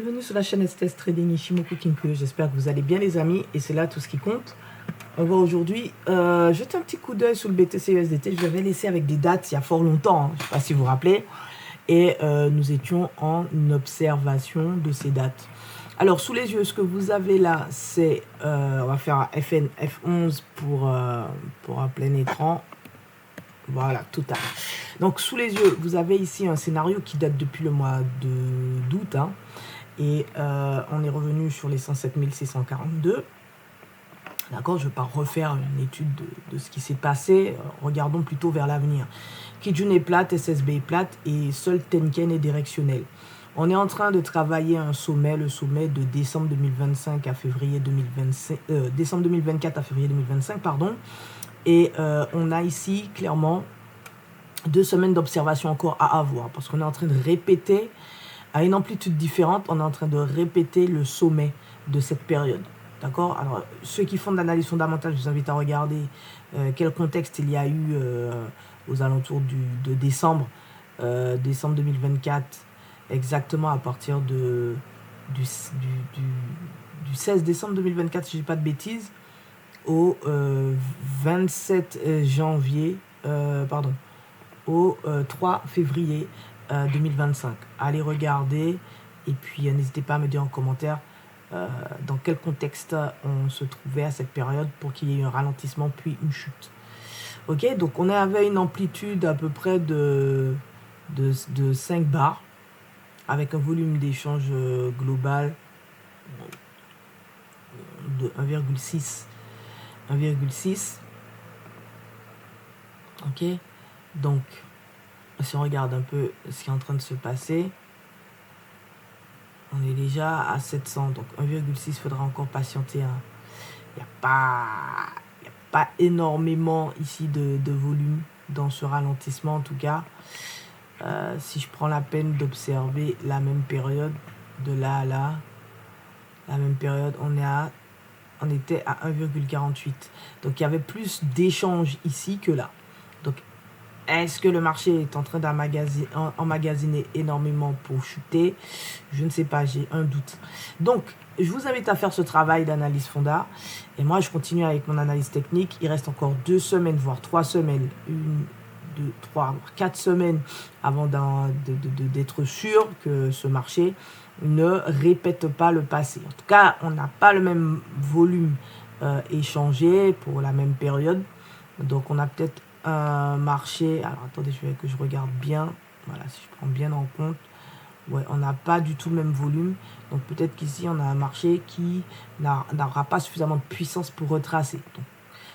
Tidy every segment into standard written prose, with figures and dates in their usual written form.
Bienvenue sur la chaîne STS Trading Ishimoku Kinkuyo. J'espère que vous allez bien les amis et c'est là tout ce qui compte. On va aujourd'hui jeter un petit coup d'œil sur le BTC USDT. Je l'avais laissé avec des dates il y a fort longtemps, hein. Je ne sais pas si vous vous rappelez. Et nous étions en observation de ces dates. Alors sous les yeux, ce que vous avez là, c'est, on va faire un FN F11 pour un plein écran. Voilà, tout à l'heure. Donc sous les yeux, vous avez ici un scénario qui date depuis le mois d'août, hein. Et on est revenu sur les 107 642. D'accord, je ne vais pas refaire une étude de ce qui s'est passé. Regardons plutôt vers l'avenir. Kijun est plate, SSB est plate et seul Tenken est directionnel. On est en train de travailler un sommet, le sommet de décembre 2025 à février 2025, décembre 2024 à février 2025, pardon. Et on a ici clairement 2 semaines d'observation encore à avoir parce qu'on est en train de répéter à une amplitude différente, on est en train de répéter le sommet de cette période. D'accord? Alors, ceux qui font de l'analyse fondamentale, je vous invite à regarder quel contexte il y a eu aux alentours de décembre, décembre 2024, exactement à partir du 16 décembre 2024, si je ne dis pas de bêtises, au 27 janvier, pardon, au 3 février 2025. Allez regarder et puis n'hésitez pas à me dire en commentaire dans quel contexte on se trouvait à cette période pour qu'il y ait eu un ralentissement puis une chute. Ok, donc on avait une amplitude à peu près de 5 bars avec un volume d'échange global de 1,6. Ok, donc si on regarde un peu ce qui est en train de se passer, on est déjà à 700, donc 1,6, il faudra encore patienter. Il n'y a pas énormément ici de volume dans ce ralentissement en tout cas. Si je prends la peine d'observer la même période, de là à là, la même période, on était à 1,48. Donc il y avait plus d'échanges ici que là. Donc est-ce que le marché est en train d'emmagasiner énormément pour chuter? Je ne sais pas, j'ai un doute. Donc, je vous invite à faire ce travail d'analyse fonda. Et moi, je continue avec mon analyse technique. Il reste encore 2 semaines, voire 3 semaines. 1, 2, 3, 4 semaines avant d'être sûr que ce marché ne répète pas le passé. En tout cas, on n'a pas le même volume échangé pour la même période. Donc, on a peut-être un marché, alors attendez, je vais que je regarde bien, voilà, si je prends bien en compte, ouais, on n'a pas du tout le même volume, donc peut-être qu'ici on a un marché qui n'aura pas suffisamment de puissance pour retracer. Donc,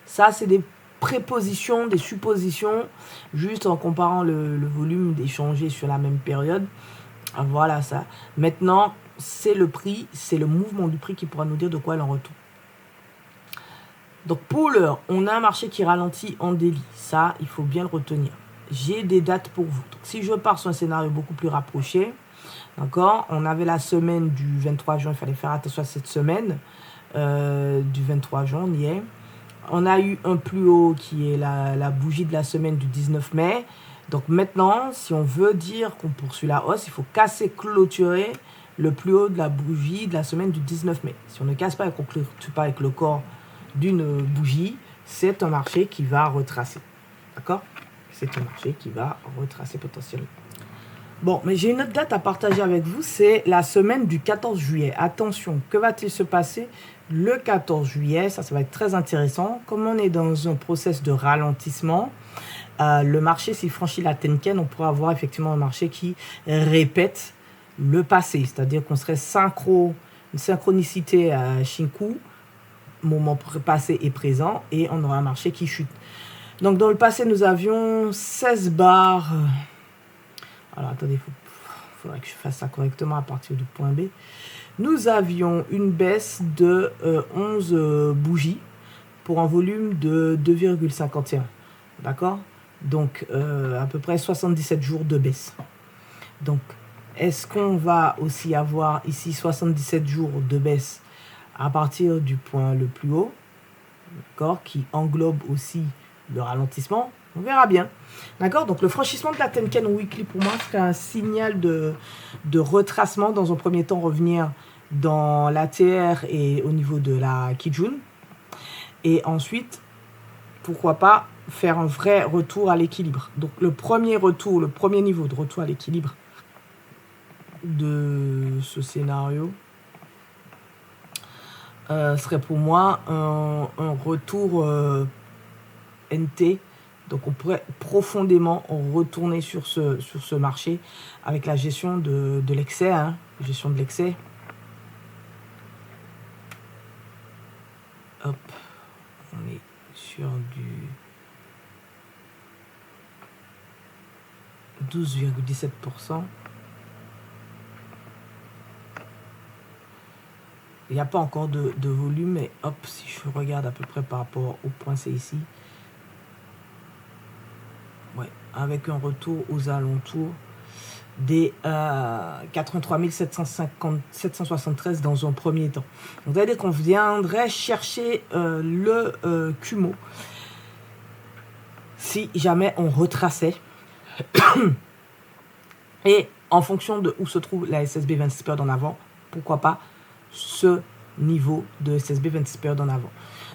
ça c'est des prépositions, des suppositions, juste en comparant le volume d'échanger sur la même période. Voilà ça. Maintenant, c'est le prix, c'est le mouvement du prix qui pourra nous dire de quoi il en retourne. Donc pour l'heure, on a un marché qui ralentit en délit. Ça, il faut bien le retenir. J'ai des dates pour vous. Donc, si je pars sur un scénario beaucoup plus rapproché, d'accord, on avait la semaine du 23 juin, il fallait faire attention à cette semaine du 23 juin, on y est. On a eu un plus haut qui est la bougie de la semaine du 19 mai. Donc maintenant, si on veut dire qu'on poursuit la hausse, il faut casser, clôturer le plus haut de la bougie de la semaine du 19 mai. Si on ne casse pas et qu'on ne clôture pas avec le corps d'une bougie, c'est un marché qui va retracer. D'accord? C'est un marché qui va retracer potentiellement. Bon, mais j'ai une autre date à partager avec vous, c'est la semaine du 14 juillet. Attention, que va-t-il se passer le 14 juillet? Ça va être très intéressant. Comme on est dans un process de ralentissement, le marché, s'il franchit la Tenken, on pourra avoir effectivement un marché qui répète le passé. C'est-à-dire qu'on serait une synchronicité à Shinku, moment passé et présent, et on aura un marché qui chute. Donc dans le passé, nous avions 16 bars. Alors attendez, il faudrait que je fasse ça correctement à partir du point B. Nous avions une baisse de 11 bougies pour un volume de 2,51. D'accord? Donc à peu près 77 jours de baisse. Donc est-ce qu'on va aussi avoir ici 77 jours de baisse à partir du point le plus haut, d'accord, qui englobe aussi le ralentissement? On verra bien. D'accord? Donc, le franchissement de la Tenkan Weekly, pour moi, serait un signal de retracement. Dans un premier temps, revenir dans la TR et au niveau de la Kijun. Et ensuite, pourquoi pas faire un vrai retour à l'équilibre. Donc, le premier niveau de retour à l'équilibre de ce scénario serait pour moi un retour NT. Donc on pourrait profondément retourner sur ce marché avec la gestion de l'excès, hein, gestion de l'excès. Hop, on est sur du 12,17%. Il n'y a pas encore de volume, mais hop, si je regarde à peu près par rapport au point C ici, ouais, avec un retour aux alentours des 83 773 dans un premier temps. Donc, vous allez dire qu'on viendrait chercher le Kumo si jamais on retraçait. Et en fonction de où se trouve la SSB 26 périodes en avant, pourquoi pas ce niveau de SSB 26 périodes en avant.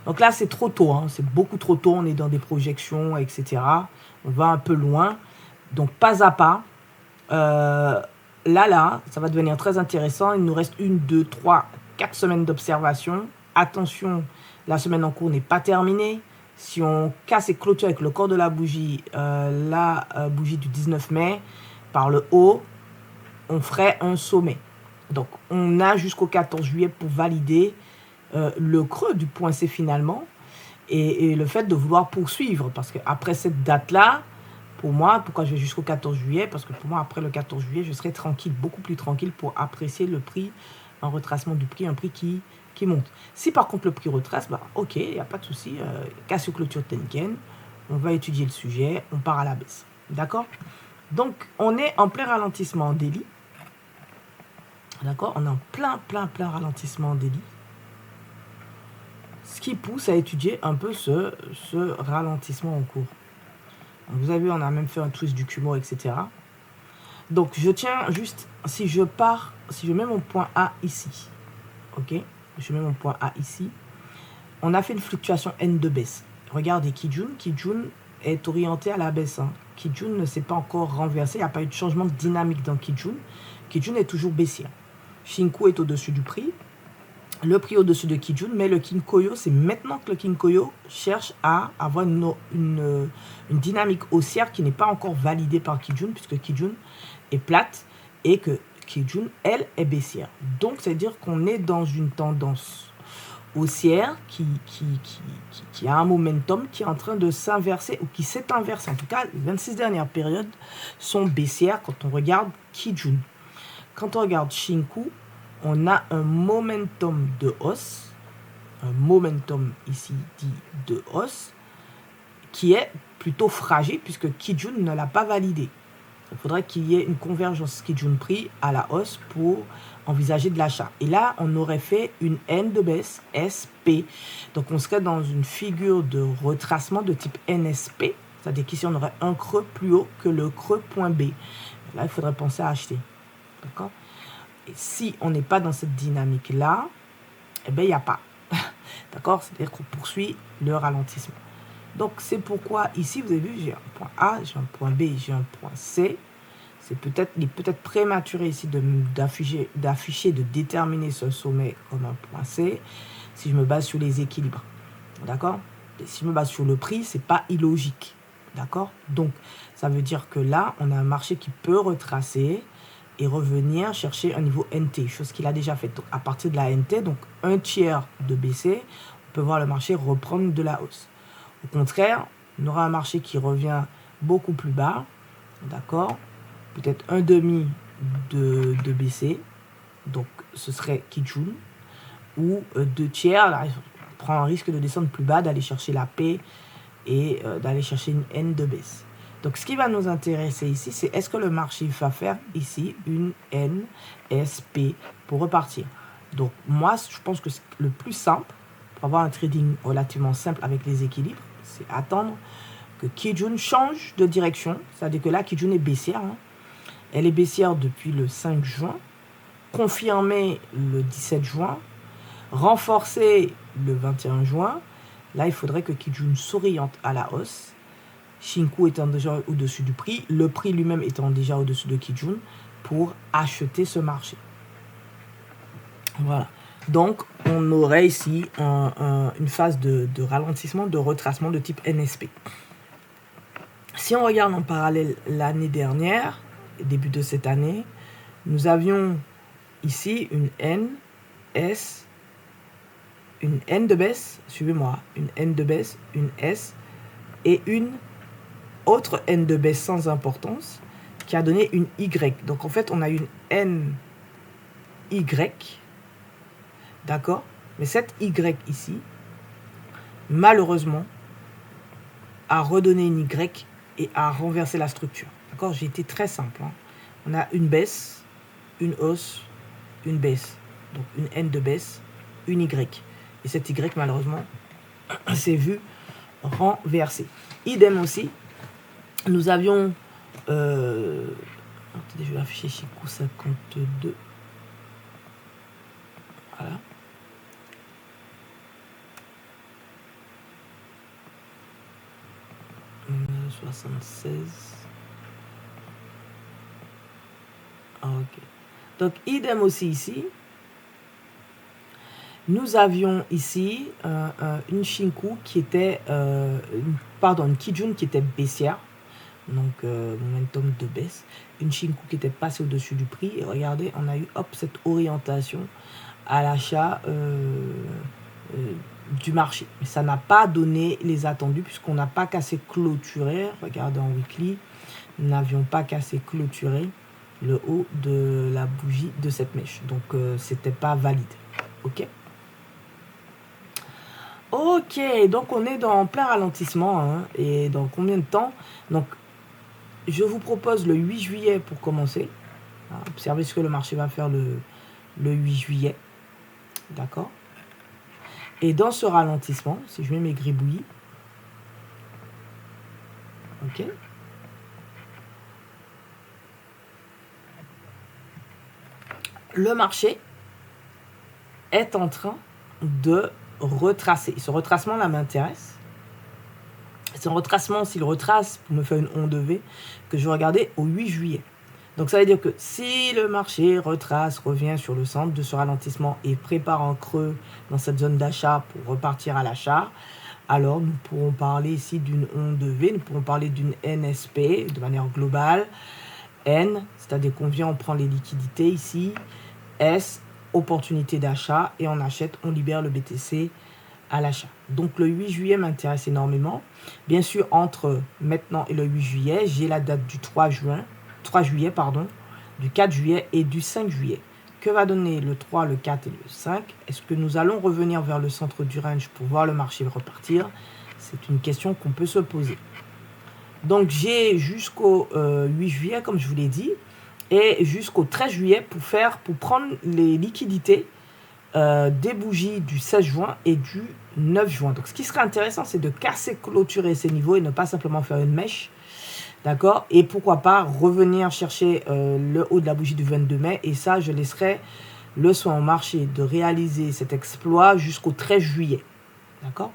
Donc là, c'est trop tôt, hein, c'est beaucoup trop tôt, on est dans des projections, etc. On va un peu loin. Donc, pas à pas. Là, ça va devenir très intéressant. Il nous reste 1, 2, 3, 4 semaines d'observation. Attention, la semaine en cours n'est pas terminée. Si on casse et clôture avec le corps de la bougie, bougie du 19 mai, par le haut, on ferait un sommet. Donc, on a jusqu'au 14 juillet pour valider le creux du point C finalement et le fait de vouloir poursuivre. Parce qu'après cette date-là, pour moi, pourquoi je vais jusqu'au 14 juillet? Parce que pour moi, après le 14 juillet, je serai tranquille, beaucoup plus tranquille pour apprécier le prix, un retracement du prix, un prix qui monte. Si par contre le prix retrace, bah, ok, il n'y a pas de souci, casse clôture Tenken, on va étudier le sujet, on part à la baisse. D'accord? Donc, on est en plein ralentissement en daily. D'accord? On est en plein ralentissement en daily. Ce qui pousse à étudier un peu ce ralentissement en cours. Donc, vous avez vu, on a même fait un twist du Kumo, etc. Donc, je tiens juste, si je mets mon point A ici, ok? Je mets mon point A ici. On a fait une fluctuation N de baisse. Regardez Kijun. Kijun est orienté à la baisse. Hein. Kijun ne s'est pas encore renversé. Il n'y a pas eu de changement de dynamique dans Kijun. Kijun est toujours baissier. Shinku est au-dessus du prix. Le prix au-dessus de Kijun. Mais le Kinkoyo, c'est maintenant que le Kinkoyo cherche à avoir une dynamique haussière qui n'est pas encore validée par Kijun, puisque Kijun est plate et que Kijun, elle, est baissière. Donc, c'est-à-dire qu'on est dans une tendance haussière qui a un momentum qui est en train de s'inverser ou qui s'est inversé. En tout cas, les 26 dernières périodes sont baissières quand on regarde Kijun. Quand on regarde Shinku, on a un momentum de hausse, un momentum ici dit de hausse, qui est plutôt fragile puisque Kijun ne l'a pas validé. Il faudrait qu'il y ait une convergence Kijun prix à la hausse pour envisager de l'achat. Et là, on aurait fait une N de baisse, SP. Donc, on serait dans une figure de retracement de type NSP. C'est-à-dire qu'ici, on aurait un creux plus haut que le creux point B. Là, il faudrait penser à acheter. D'accord? Et si on n'est pas dans cette dynamique-là, eh bien, il n'y a pas. D'accord? C'est-à-dire qu'on poursuit le ralentissement. Donc, c'est pourquoi ici, vous avez vu, j'ai un point A, j'ai un point B, j'ai un point C. Il est peut-être prématuré ici d'afficher, de déterminer ce sommet comme un point C si je me base sur les équilibres. D'accord? Si je me base sur le prix, ce n'est pas illogique. D'accord? Donc, ça veut dire que là, on a un marché qui peut retracer et revenir chercher un niveau NT, chose qu'il a déjà fait. Donc, à partir de la NT, donc un tiers de baisser, on peut voir le marché reprendre de la hausse. Au contraire, on aura un marché qui revient beaucoup plus bas, d'accord? Peut-être un demi de baisser, donc ce serait Kijun, ou 2 tiers, là, on prend un risque de descendre plus bas, d'aller chercher la P et d'aller chercher une N de baisse. Donc ce qui va nous intéresser ici, c'est est-ce que le marché va faire ici une NSP pour repartir. Donc moi, je pense que le plus simple, pour avoir un trading relativement simple avec les équilibres, c'est attendre que Kijun change de direction. C'est-à-dire que là, Kijun est baissière. Hein. Elle est baissière depuis le 5 juin, confirmée le 17 juin, renforcée le 21 juin. Là, il faudrait que Kijun s'oriente à la hausse. Shinku étant déjà au-dessus du prix, le prix lui-même étant déjà au-dessus de Kijun pour acheter ce marché. Voilà. Donc, on aurait ici une phase de ralentissement, de retracement de type NSP. Si on regarde en parallèle l'année dernière, début de cette année, nous avions ici une N, S, une N de baisse, suivez-moi, une N de baisse, une S et une autre N de baisse sans importance qui a donné une Y. Donc en fait, on a une N Y, d'accord? Mais cette Y ici, malheureusement, a redonné une Y et a renversé la structure. D'accord? J'ai été très simple. Hein. On a une baisse, une hausse, une baisse. Donc une N de baisse, une Y. Et cette Y, malheureusement, s'est vue renversée. Idem aussi, nous avions... attendez, je vais afficher Shinku 52. Voilà. « 76. Ah, ok. Donc, idem aussi ici. Nous avions ici une Shinku qui était... une Kijun qui était baissière. Donc, momentum de baisse. Une Shinku qui était passée au-dessus du prix. Et regardez, on a eu cette orientation à l'achat du marché. Mais ça n'a pas donné les attendus puisqu'on n'a pas cassé clôturer. Regardez en weekly, nous n'avions pas cassé clôturer le haut de la bougie de cette mèche. Donc, c'était pas valide. OK? Ok, donc on est en plein ralentissement. Hein, et dans combien de temps? Donc, je vous propose le 8 juillet pour commencer. Observez ce que le marché va faire le 8 juillet. D'accord? Et dans ce ralentissement, si je mets mes gribouillis, ok, le marché est en train de retracer. Ce retracement-là m'intéresse. C'est un retracement, s'il retrace, pour me faire une onde V, que je vais regarder au 8 juillet. Donc ça veut dire que si le marché retrace, revient sur le centre de ce ralentissement et prépare un creux dans cette zone d'achat pour repartir à l'achat, alors nous pourrons parler ici d'une onde V, nous pourrons parler d'une NSP de manière globale. N, c'est-à-dire qu'on vient, on prend les liquidités ici. S, opportunité d'achat et on achète, on libère le BTC à l'achat. Donc le 8 juillet m'intéresse énormément. Bien sûr, entre maintenant et le 8 juillet, j'ai la date du 3 juillet, du 4 juillet et du 5 juillet. Que va donner le 3, le 4 et le 5? Est-ce que nous allons revenir vers le centre du range pour voir le marché repartir? C'est une question qu'on peut se poser. Donc j'ai jusqu'au 8 juillet, comme je vous l'ai dit, et jusqu'au 13 juillet pour prendre les liquidités des bougies du 16 juin et du 9 juin. Donc ce qui serait intéressant, c'est de casser, clôturer ces niveaux et ne pas simplement faire une mèche. D'accord? Et pourquoi pas revenir chercher le haut de la bougie du 22 mai. Et ça, je laisserai le soin au marché de réaliser cet exploit jusqu'au 13 juillet. D'accord?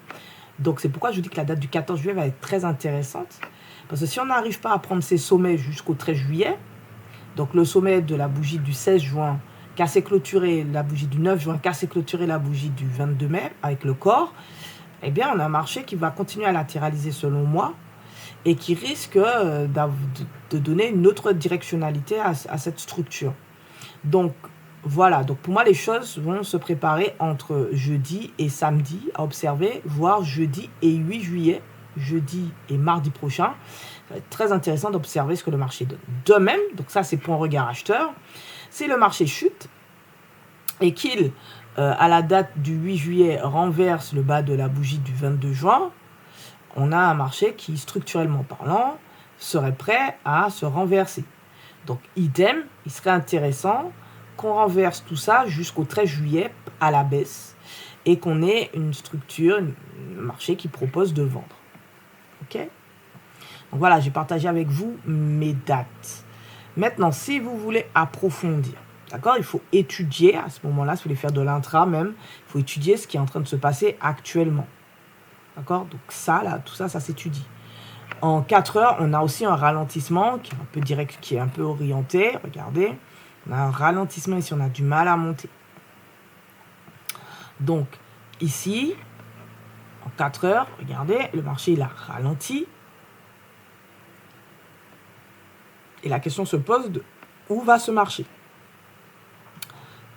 Donc c'est pourquoi je vous dis que la date du 14 juillet va être très intéressante. Parce que si on n'arrive pas à prendre ces sommets jusqu'au 13 juillet, donc le sommet de la bougie du 16 juin, casser clôturer la bougie du 9 juin, casser clôturer la bougie du 22 mai avec le corps, eh bien on a un marché qui va continuer à latéraliser selon moi et qui risque de donner une autre directionnalité à cette structure. Donc voilà, donc pour moi les choses vont se préparer entre jeudi et samedi à observer, voire jeudi et 8 juillet, jeudi et mardi prochain. Ça va être très intéressant d'observer ce que le marché donne. De même, donc ça c'est pour un regard acheteur, si le marché chute et qu'il, à la date du 8 juillet, renverse le bas de la bougie du 22 juin, on a un marché qui, structurellement parlant, serait prêt à se renverser. Donc, idem, il serait intéressant qu'on renverse tout ça jusqu'au 13 juillet à la baisse et qu'on ait une structure, un marché qui propose de vendre. Ok ? Donc voilà, j'ai partagé avec vous mes dates. Maintenant, si vous voulez approfondir, d'accord, il faut étudier à ce moment-là, si vous voulez faire de l'intra même, il faut étudier ce qui est en train de se passer actuellement. D'accord? Donc ça, là, tout ça, ça s'étudie. En 4 heures, on a aussi un ralentissement qui est un peu direct, qui est un peu orienté. Regardez, on a un ralentissement ici, on a du mal à monter. Donc, ici, en 4 heures, regardez, le marché, il a ralenti. Et la question se pose de où va ce marché?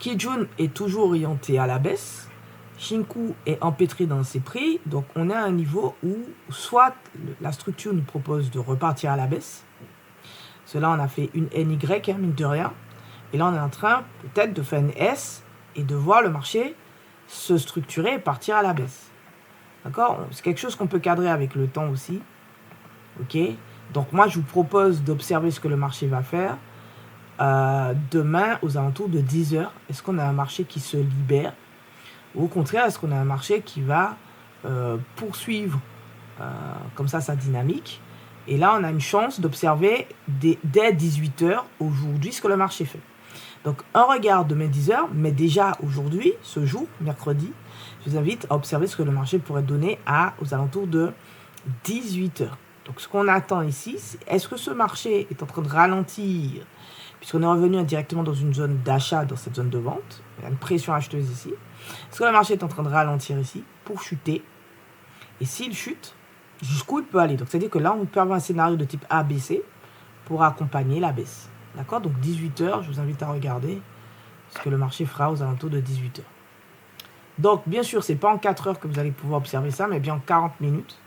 Kijun est toujours orienté à la baisse. Shinku est empêtré dans ses prix. Donc, on est à un niveau où soit la structure nous propose de repartir à la baisse. Cela, on a fait une NY, hein, mine de rien. Et là, on est en train peut-être de faire une S et de voir le marché se structurer et partir à la baisse. D'accord? C'est quelque chose qu'on peut cadrer avec le temps aussi. Ok? Donc, moi, je vous propose d'observer ce que le marché va faire. Demain, aux alentours de 10 heures, est-ce qu'on a un marché qui se libère? Ou au contraire, est-ce qu'on a un marché qui va poursuivre comme ça sa dynamique? Et là, on a une chance d'observer dès 18 heures aujourd'hui ce que le marché fait. Donc, un regard demain 10 heures, mais déjà aujourd'hui, ce jour, mercredi, je vous invite à observer ce que le marché pourrait donner aux alentours de 18 heures. Donc, ce qu'on attend ici, c'est est-ce que ce marché est en train de ralentir, puisqu'on est revenu indirectement dans une zone d'achat, dans cette zone de vente. Il y a une pression acheteuse ici. Est-ce que le marché est en train de ralentir ici pour chuter? Et s'il chute, jusqu'où il peut aller? Donc, c'est-à-dire que là, on peut avoir un scénario de type ABC pour accompagner la baisse. D'accord? Donc, 18 heures, je vous invite à regarder ce que le marché fera aux alentours de 18 heures. Donc, bien sûr, ce n'est pas en 4 heures que vous allez pouvoir observer ça, mais bien en 40 minutes.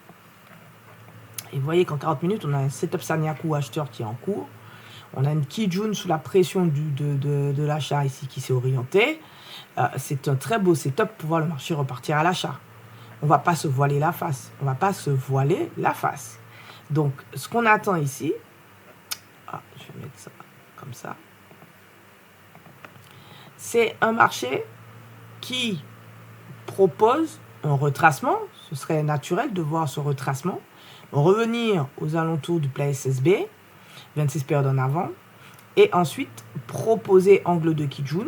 Et vous voyez qu'en 40 minutes, on a un setup Sanyaku acheteur qui est en cours. On a une Kijun sous la pression de l'achat ici qui s'est orienté. C'est un très beau setup pour voir le marché repartir à l'achat. On ne va pas se voiler la face. On ne va pas se voiler la face. Donc, ce qu'on attend ici, je vais mettre ça comme ça, c'est un marché qui propose un retracement. Ce serait naturel de voir ce retracement. Revenir aux alentours du plat SSB, 26 périodes en avant, et ensuite proposer angle de Kijun,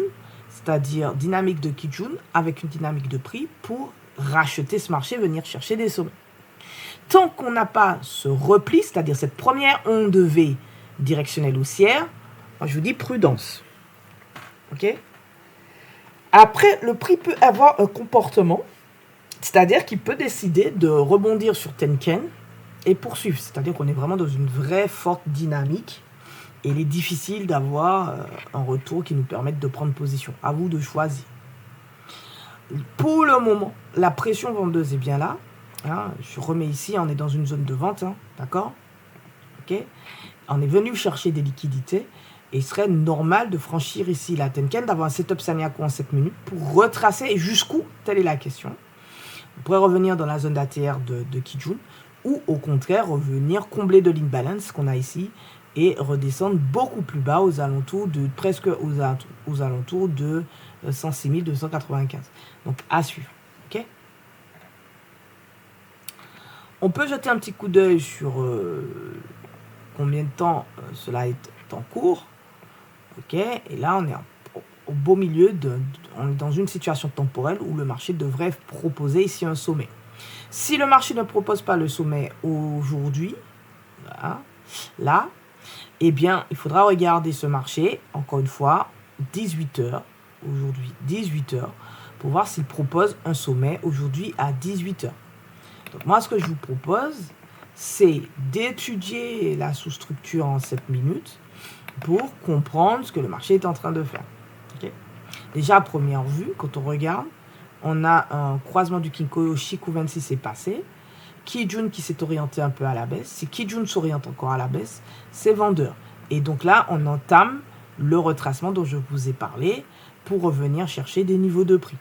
c'est-à-dire dynamique de Kijun avec une dynamique de prix pour racheter ce marché, venir chercher des sommets. Tant qu'on n'a pas ce repli, c'est-à-dire cette première onde V directionnelle haussière, moi je vous dis prudence. Ok? Après, le prix peut avoir un comportement, c'est-à-dire qu'il peut décider de rebondir sur Tenken et poursuivre. C'est-à-dire qu'on est vraiment dans une vraie forte dynamique et il est difficile d'avoir un retour qui nous permette de prendre position. À vous de choisir. Pour le moment, la pression vendeuse est bien là. Hein, je remets ici, on est dans une zone de vente. Hein, d'accord? Ok? On est venu chercher des liquidités et il serait normal de franchir ici la Tenken, d'avoir un setup Sanyaku en 7 minutes pour retracer et jusqu'où, telle est la question. On pourrait revenir dans la zone d'ATR de Kijun ou au contraire revenir combler de l'imbalance qu'on a ici et redescendre beaucoup plus bas aux alentours de presque aux alentours de 106 295. Donc à suivre. Ok? On peut jeter un petit coup d'œil sur combien de temps cela est en cours. Ok? Et là on est au beau milieu on est dans une situation temporelle où le marché devrait proposer ici un sommet. Si le marché ne propose pas le sommet aujourd'hui, là, eh bien, il faudra regarder ce marché, encore une fois, 18 heures, aujourd'hui 18 heures, pour voir s'il propose un sommet aujourd'hui à 18 heures. Donc moi, ce que je vous propose, c'est d'étudier la sous-structure en 7 minutes pour comprendre ce que le marché est en train de faire. Okay? Déjà, à première vue, quand on regarde, on a un croisement du Kinkoyo, Shiku 26 est passé. Kijun qui s'est orienté un peu à la baisse. Si Kijun s'oriente encore à la baisse, c'est vendeur. Et donc là, on entame le retracement dont je vous ai parlé pour revenir chercher des niveaux de prix.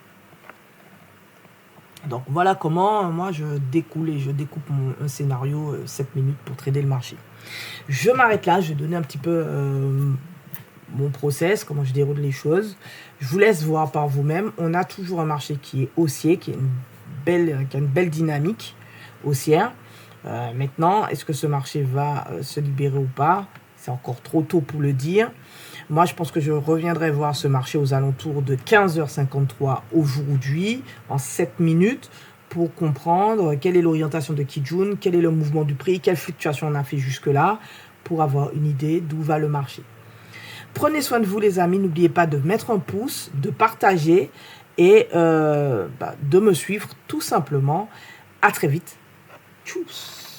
Donc voilà comment moi je découpe un scénario 7 minutes pour trader le marché. Je m'arrête là, je vais donner un petit peu mon process, comment je déroule les choses. Je vous laisse voir par vous-même. On a toujours un marché qui est haussier, qui a une belle dynamique haussière. Maintenant, est-ce que ce marché va se libérer ou pas? C'est encore trop tôt pour le dire. Moi, je pense que je reviendrai voir ce marché aux alentours de 15h53 aujourd'hui, en 7 minutes, pour comprendre quelle est l'orientation de Kijun, quel est le mouvement du prix, quelle fluctuation on a fait jusque-là, pour avoir une idée d'où va le marché. Prenez soin de vous, les amis. N'oubliez pas de mettre un pouce, de partager et de me suivre tout simplement. À très vite. Tchuss.